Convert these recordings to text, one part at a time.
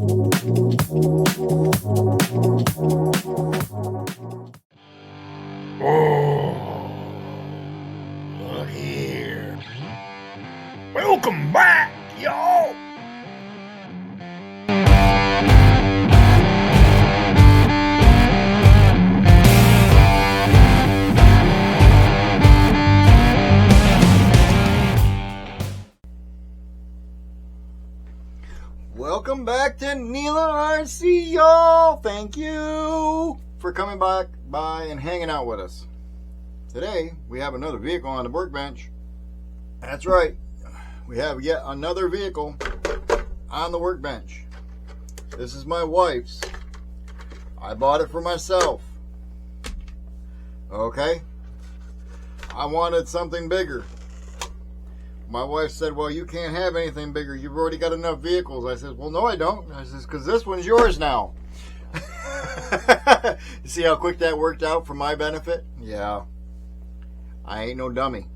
Oh, look here. Welcome back, y'all. Welcome back to Neela RC, y'all. Thank you for coming back by and hanging out with us. Today, we have another vehicle on the workbench. That's right. We have yet another vehicle on the workbench. This is my wife's. I bought it for myself. Okay? I wanted something bigger. My wife said, well, you can't have anything bigger. You've already got enough vehicles. I said, well, no, I don't. I said, because this one's yours now. You see how quick that worked out for my benefit? Yeah. I ain't no dummy.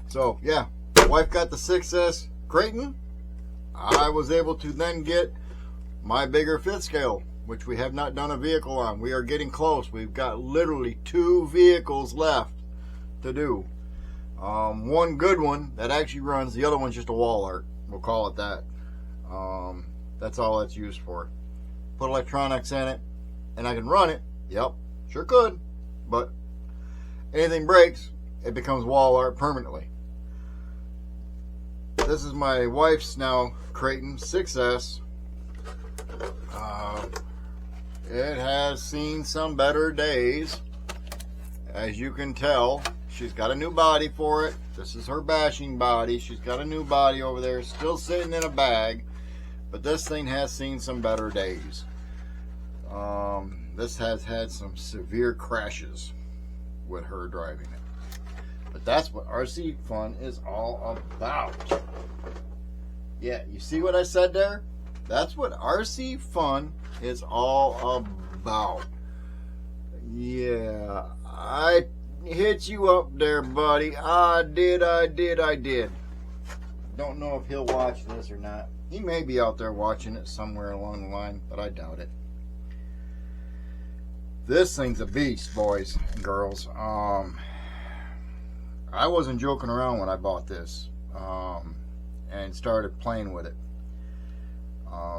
So, yeah. Wife got the 6S Kraton. I was able to then get my bigger 5th scale, which we have not done a vehicle on. We are getting close. We've got literally 2 vehicles left to do. One good one that actually runs. The other one's just a wall art. We'll call it that. That's all it's used for. Put electronics in it, and I can run it. Yep, sure could. But anything breaks, it becomes wall art permanently. This is my wife's now Kraton 6S. It has seen some better days, as you can tell. She's got a new body for it. This is her bashing body. She's got a new body over there, still sitting in a bag. But this thing has seen some better days. This has had some severe crashes with her driving it. But that's what RC fun is all about. Yeah, you see what I said there? That's what RC fun is all about. Yeah, I hit you up there, buddy. I did. Don't know if he'll watch this or not. He may be out there watching it somewhere along the line, but I doubt it. This thing's a beast, boys and girls. I wasn't joking around when I bought this and started playing with it.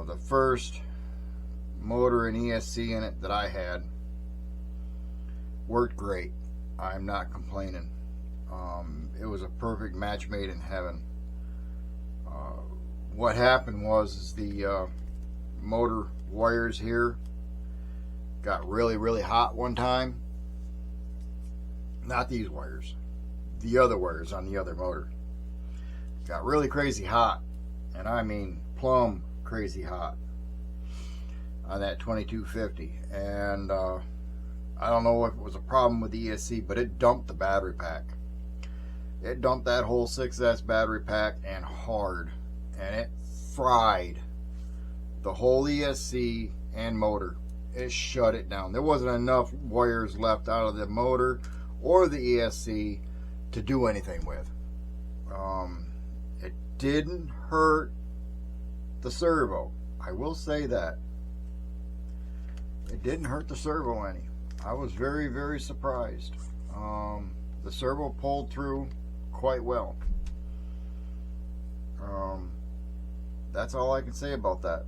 The first motor and ESC in it that I had worked great. I'm not complaining. It was a perfect match made in heaven. What happened was the motor wires here got really hot one time. Not these wires. The other wires on the other motor got really crazy hot. And I mean plumb crazy hot on that 2250. And I don't know if it was a problem with the ESC, but it dumped the battery pack. It dumped that whole 6S battery pack, and hard. And it fried the whole ESC and motor. It shut it down. There wasn't enough wires left out of the motor or the ESC to do anything with. It didn't hurt the servo. I will say that. It didn't hurt the servo any. I was very surprised. The servo pulled through quite well. That's all I can say about that.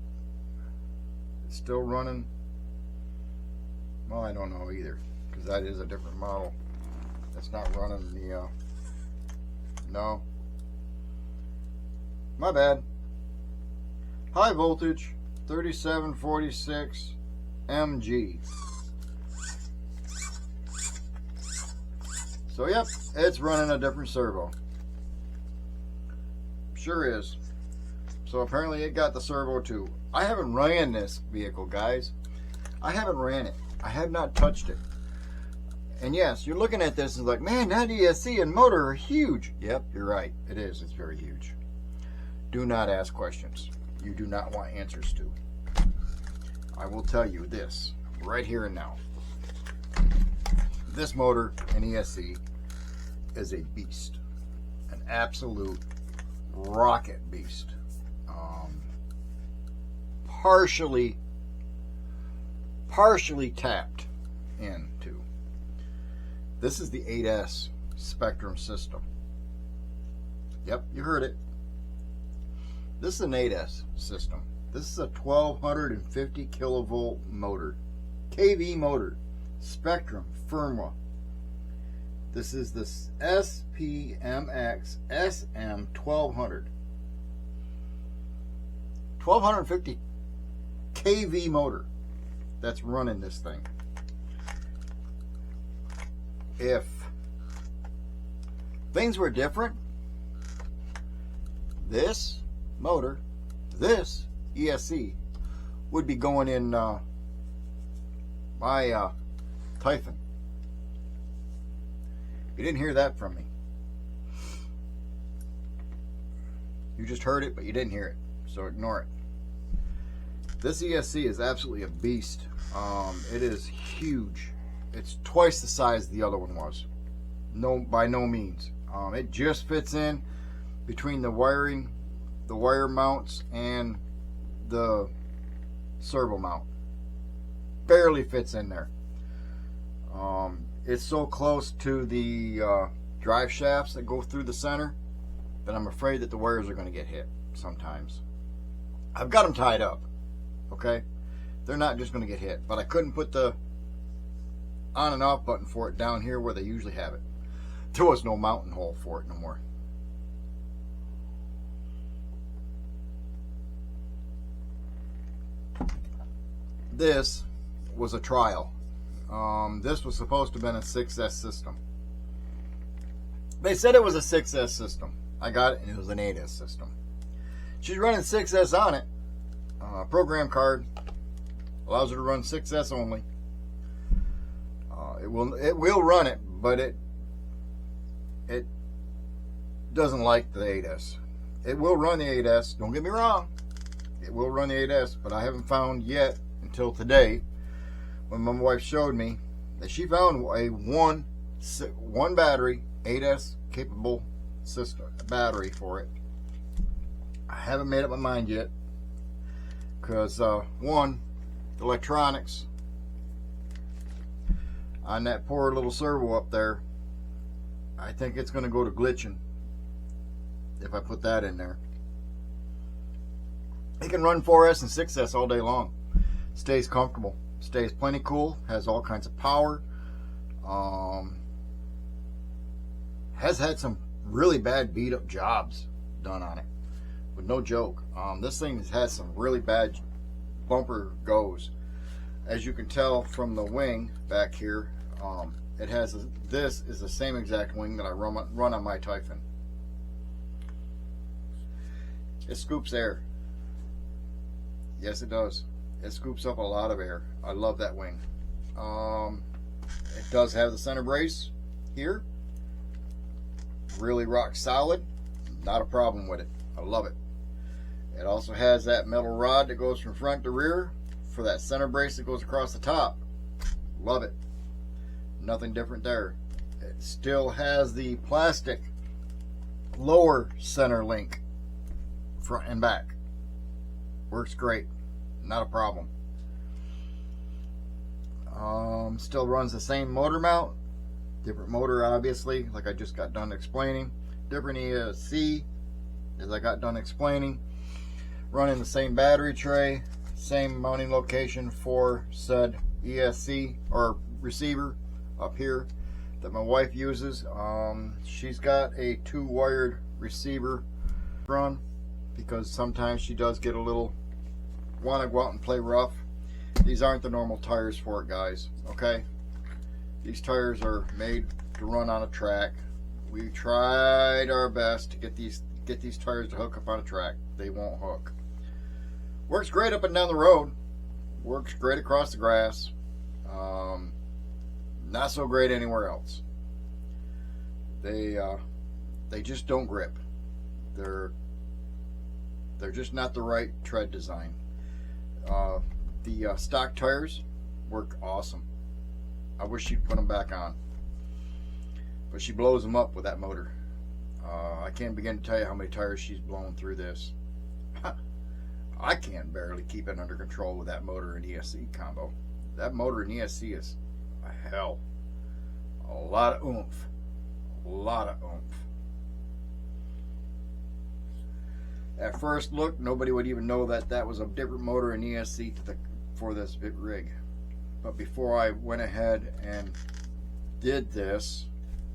It's still running. Well, I don't know either, because that is a different model. That's not running the no, my bad. High voltage 3746 MG. So yep, it's running a different servo. Sure is. So apparently it got the servo too. I haven't ran this vehicle, guys. I haven't ran it. I have not touched it. And yes, you're looking at this and like, man, that ESC and motor are huge. Yep, you're right. It is. It's very huge. Do not ask questions you do not want answers to. I will tell you this right here and now. This motor and ESC is a beast. An absolute rocket beast. partially tapped into. This is the 8S Spectrum system. Yep, you heard it. This is an 8S system. This is a 1250 kilovolt motor, kV motor, Spectrum firmware. This is the SPMX SM 1200. 1250 kV motor that's running this thing. If things were different, this motor, this ESC, would be going in my Typhon. You didn't hear that from me. You just heard it, but you didn't hear it, so ignore it. This ESC is absolutely a beast. It is huge. It's twice the size the other one was. No, by no means. It just fits in between the wiring, the wire mounts, and the servo mount. Barely fits in there. It's so close to the drive shafts that go through the center that I'm afraid that the wires are going to get hit sometimes. I've got them tied up, okay? They're not just going to get hit, but I couldn't put the on and off button for it down here where they usually have it. There was no mounting hole for it no more. This was a trial. This was supposed to have been a 6S system. They said it was a 6S system. I got it and it was an 8S system. She's running 6S on it. Program card allows her to run 6S only. It will run it, but it doesn't like the 8S. It will run the 8S. Don't get me wrong. It will run the 8S, but I haven't found yet until today, when my wife showed me that she found a one battery 8S capable system battery for it. I haven't made up my mind yet because one, the electronics on that poor little servo up there, I think it's going to go to glitching if I put that in there. It can run 4S and 6S all day long. Stays comfortable, stays plenty cool, has all kinds of power. Has had some really bad beat up jobs done on it, but no joke. This thing has some really bad bumper goes. As you can tell from the wing back here, it has this is the same exact wing that I run on my Typhon. It scoops air. Yes, it does. It scoops up a lot of air. I love that wing. It does have the center brace here. Really rock solid. Not a problem with it. I love it. It also has that metal rod that goes from front to rear for that center brace that goes across the top. Love it. Nothing different there. It still has the plastic lower center link, front and back. Works great. Not a problem. Still runs the same motor mount. Different motor, obviously, like I just got done explaining. Different ESC, as I got done explaining. Running the same battery tray, same mounting location for said ESC or receiver up here that my wife uses. She's got a 2-wired receiver run because sometimes she does get a little want to go out and play rough. These aren't the normal tires for it, guys, okay? These tires are made to run on a track. We tried our best to get these tires to hook up on a track. They won't hook. Works great up and down the road. Works great across the grass. Not so great anywhere else. They just don't grip. They're just not the right tread design. The stock tires work awesome. I wish she'd put them back on, but she blows them up with that motor. I can't begin to tell you how many tires she's blown through this. I can barely keep it under control with that motor and ESC combo. That motor and ESC is a hell. A lot of oomph. A lot of oomph. At first look, nobody would even know that that was a different motor and ESC for this big rig. But before I went ahead and did this,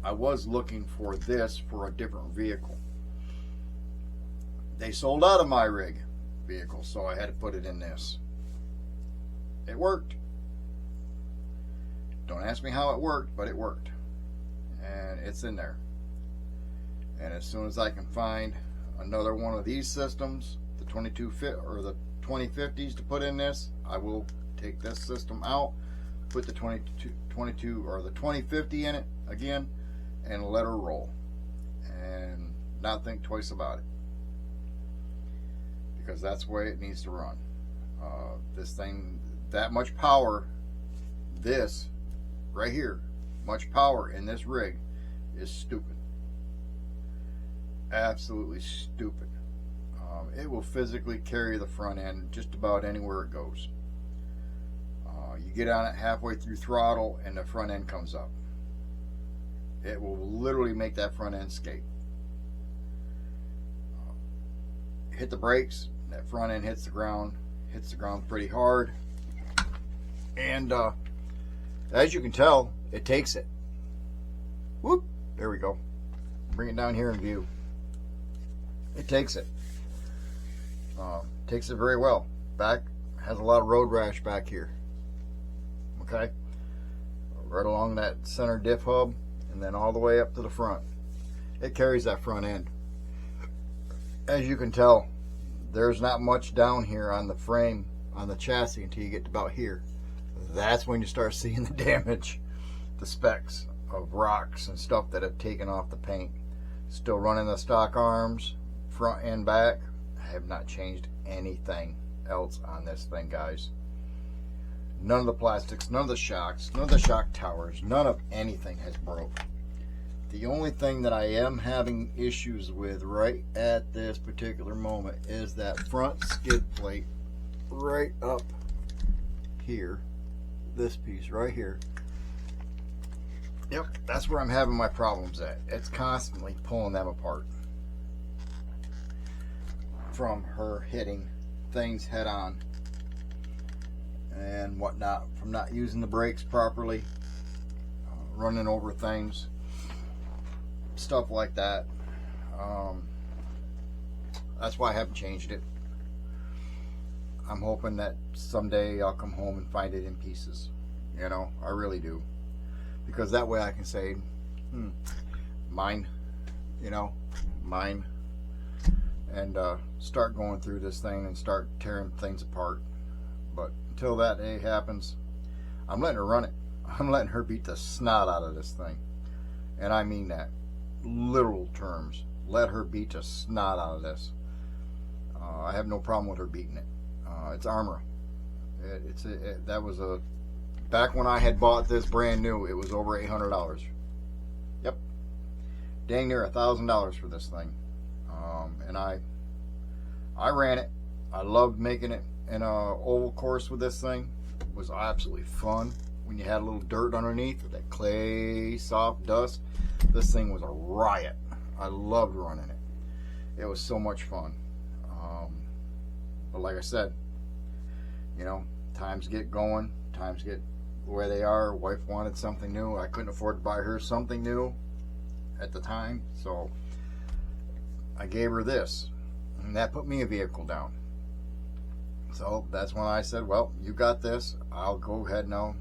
I was looking for this for a different vehicle. They sold out of my rig vehicle, so I had to put it in this. It worked. Don't ask me how it worked, but it worked. And it's in there. And as soon as I can find another one of these systems, the 2050s to put in this, I will take this system out, put the 22 or the 2050 in it again, and let her roll, and not think twice about it, because that's the way it needs to run. This thing, that much power, this right here, much power in this rig is stupid. Absolutely stupid. It will physically carry the front end just about anywhere it goes. You get on it halfway through throttle and the front end comes up. It will literally make that front end skate. Hit the brakes, that front end hits the ground pretty hard. And as you can tell, it takes it. Whoop, there we go. Bring it down here in view. It takes it. Takes it very well. Back has a lot of road rash back here. Okay, right along that center diff hub, and then all the way up to the front. It carries that front end. As you can tell, there's not much down here on the frame, on the chassis, until you get to about here. That's when you start seeing the damage, the specks of rocks and stuff that have taken off the paint. Still running the stock arms, front and back. I have not changed anything else on this thing, guys. None of the plastics, none of the shocks, none of the shock towers, none of anything has broke. The only thing that I am having issues with right at this particular moment is that front skid plate right up here. This piece right here. Yep, that's where I'm having my problems at. It's constantly pulling them apart from her hitting things head on and whatnot, from not using the brakes properly, running over things, stuff like that. That's why I haven't changed it. I'm hoping that someday I'll come home and find it in pieces. You know, I really do. Because that way I can say, mine, you know, mine. And start going through this thing and start tearing things apart. But until that day happens, I'm letting her run it. I'm letting her beat the snot out of this thing. And I mean that. Literal terms. Let her beat the snot out of this. I have no problem with her beating it. It's armor. That was a... Back when I had bought this brand new, it was over $800. Yep. Dang near $1,000 for this thing. And I ran it. I loved making it in a oval course with this thing. It was absolutely fun. When you had a little dirt underneath, that clay, soft dust, this thing was a riot. I loved running it. It was so much fun. But like I said, you know, times get going, times get where they are. Wife wanted something new. I couldn't afford to buy her something new at the time, so I gave her this, and that put me a vehicle down. So that's when I said, well, you got this. I'll go ahead now,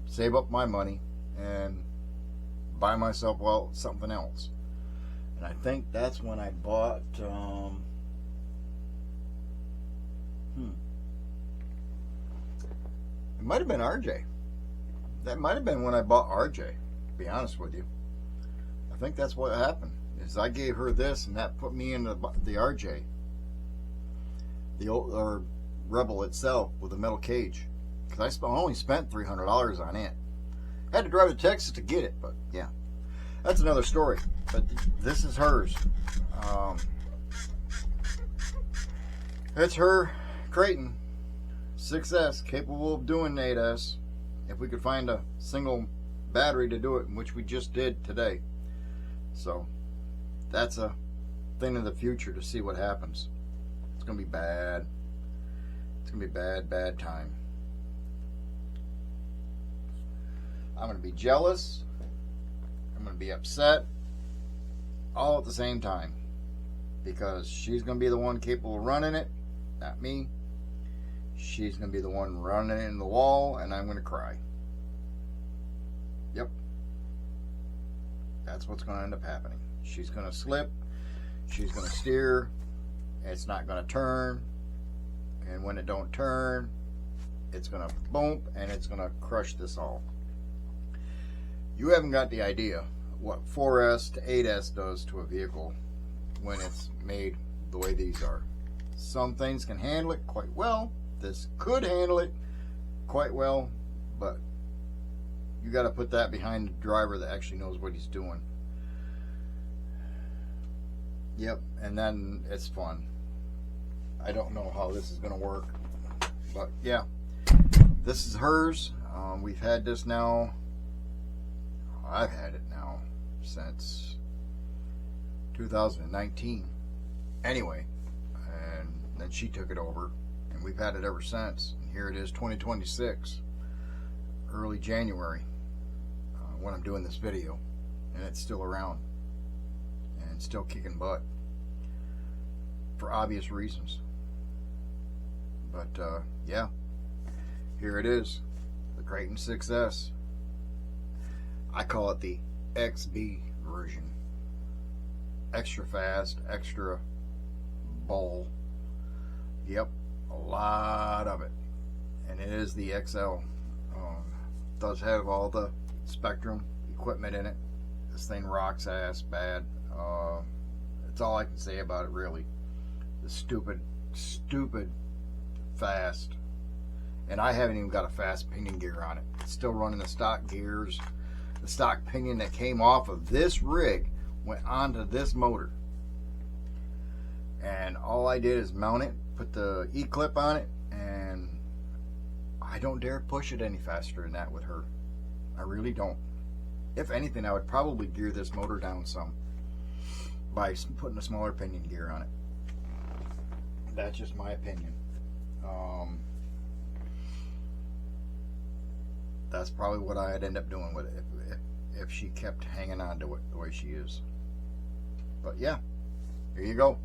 save up my money, and buy myself, well, something else. And I think that's when I bought, it might have been RJ. That might have been when I bought RJ, to be honest with you. I think that's what happened, is I gave her this, and that put me into the RJ. The old, or Rebel itself, with a metal cage. Because I only spent $300 on it. I had to drive to Texas to get it, but yeah. That's another story. But this is hers. It's her Kraton 6S, capable of doing 8S, if we could find a single battery to do it, which we just did today. So that's a thing of the future to see what happens. It's gonna be bad. It's gonna be bad time. I'm gonna be jealous. I'm gonna be upset, all at the same time, because she's gonna be the one capable of running it, not me. She's gonna be the one running it in the wall, and I'm gonna cry. Yep. That's what's gonna end up happening. She's gonna slip. She's gonna steer. It's not gonna turn. And when it don't turn, it's gonna bump and it's gonna crush this all. You haven't got the idea what 4S to 8S does to a vehicle when it's made the way these are. Some things can handle it quite well. This could handle it quite well, but you got to put that behind the driver that actually knows what he's doing. Yep, and then it's fun. I don't know how this is going to work, but yeah, this is hers. We've had this now. I've had it now since 2019. Anyway, and then she took it over, and we've had it ever since. And here it is, 2026, early January, when I'm doing this video, and it's still around and still kicking butt for obvious reasons. But yeah, here it is, the Kraton 6S. I call it the XB version. Extra fast, extra ball. Yep, a lot of it. And it is the XL. Does have all the Spectrum equipment in it. This thing rocks ass bad. That's all I can say about it, really. The stupid fast. And I haven't even got a fast pinion gear on it. It's still running the stock gears. The stock pinion that came off of this rig went onto this motor. And all I did is mount it, put the E-clip on it, and I don't dare push it any faster than that with her. I really don't. If anything, I would probably gear this motor down some by putting a smaller pinion gear on it. That's just my opinion. That's probably what I'd end up doing with it if she kept hanging on to it the way she is. But yeah, here you go.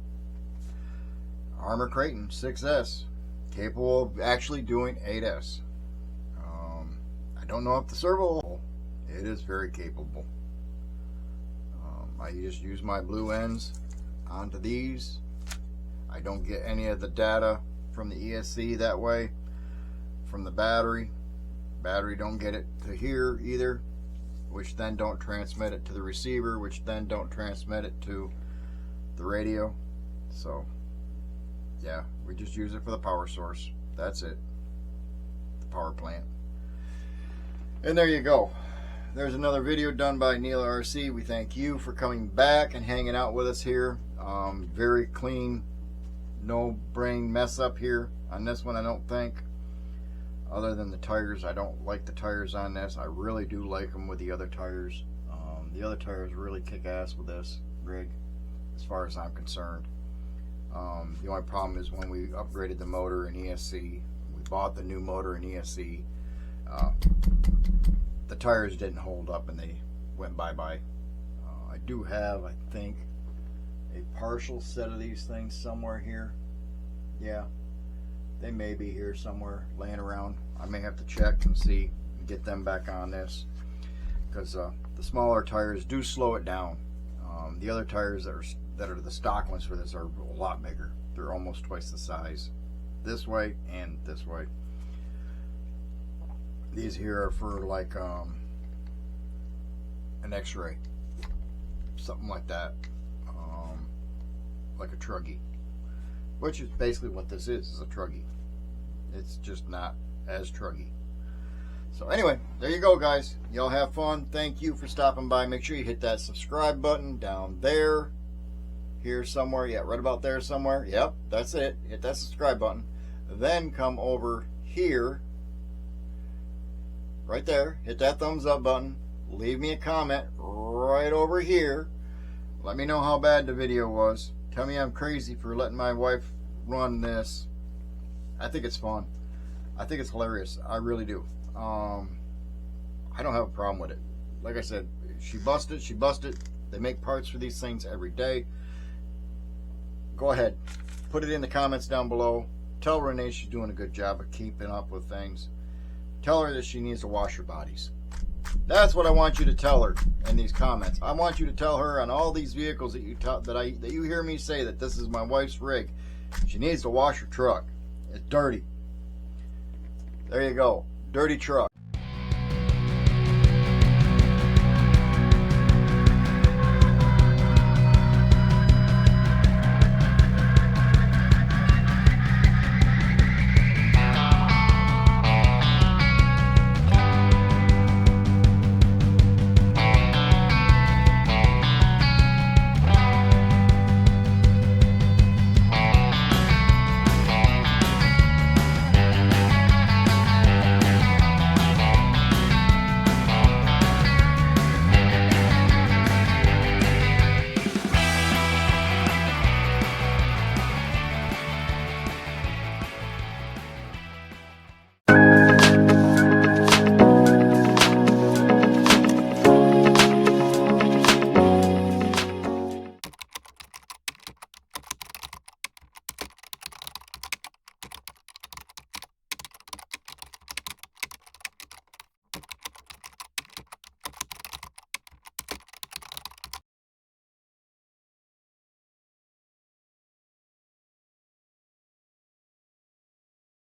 Armor Kraton 6S, capable of actually doing 8S. I don't know if the servo, it is very capable. I just use my blue ends onto these. I don't get any of the data from the ESC that way, from the battery. Battery don't get it to here either, which then don't transmit it to the receiver, which then don't transmit it to the radio. So yeah, we just use it for the power source. That's it. The power plant. And there you go. There's another video done by Neil RC. We thank you for coming back and hanging out with us here. Very clean, no brain mess up here on this one, I don't think. Other than the tires, I don't like the tires on this. I really do like them with the other tires. The other tires really kick ass with this rig, as far as I'm concerned. The only problem is when we upgraded the motor in ESC, we bought the new motor in ESC, the tires didn't hold up and they went bye-bye. I do have, I think, a partial set of these things somewhere here. Yeah, they may be here somewhere laying around. I may have to check and see and get them back on this, because the smaller tires do slow it down. The other tires that are the stock ones for this are a lot bigger. They're almost twice the size, this way and this way. These here are for like an X-ray, something like that, like a truggy, which is basically what this is a truggy. It's just not as truggy. So anyway, there you go, guys. Y'all have fun. Thank you for stopping by. Make sure you hit that subscribe button down there, here somewhere. Yeah, right about there somewhere. Yep, that's it. Hit that subscribe button. then come over here, right there, hit that thumbs up button, leave me a comment right over here. Let me know how bad the video was. Tell me I'm crazy for letting my wife run this. I think it's fun. I think it's hilarious. I really do. I don't have a problem with it. Like I said, she busted. They make parts for these things every day. Go ahead. Put it in the comments down below. Tell Renee she's doing a good job of keeping up with things. Tell her that she needs to wash her bodies. That's what I want you to tell her in these comments. I want you to tell her on all these vehicles that you hear me say that this is my wife's rig. She needs to wash her truck. It's dirty. There you go. Dirty truck.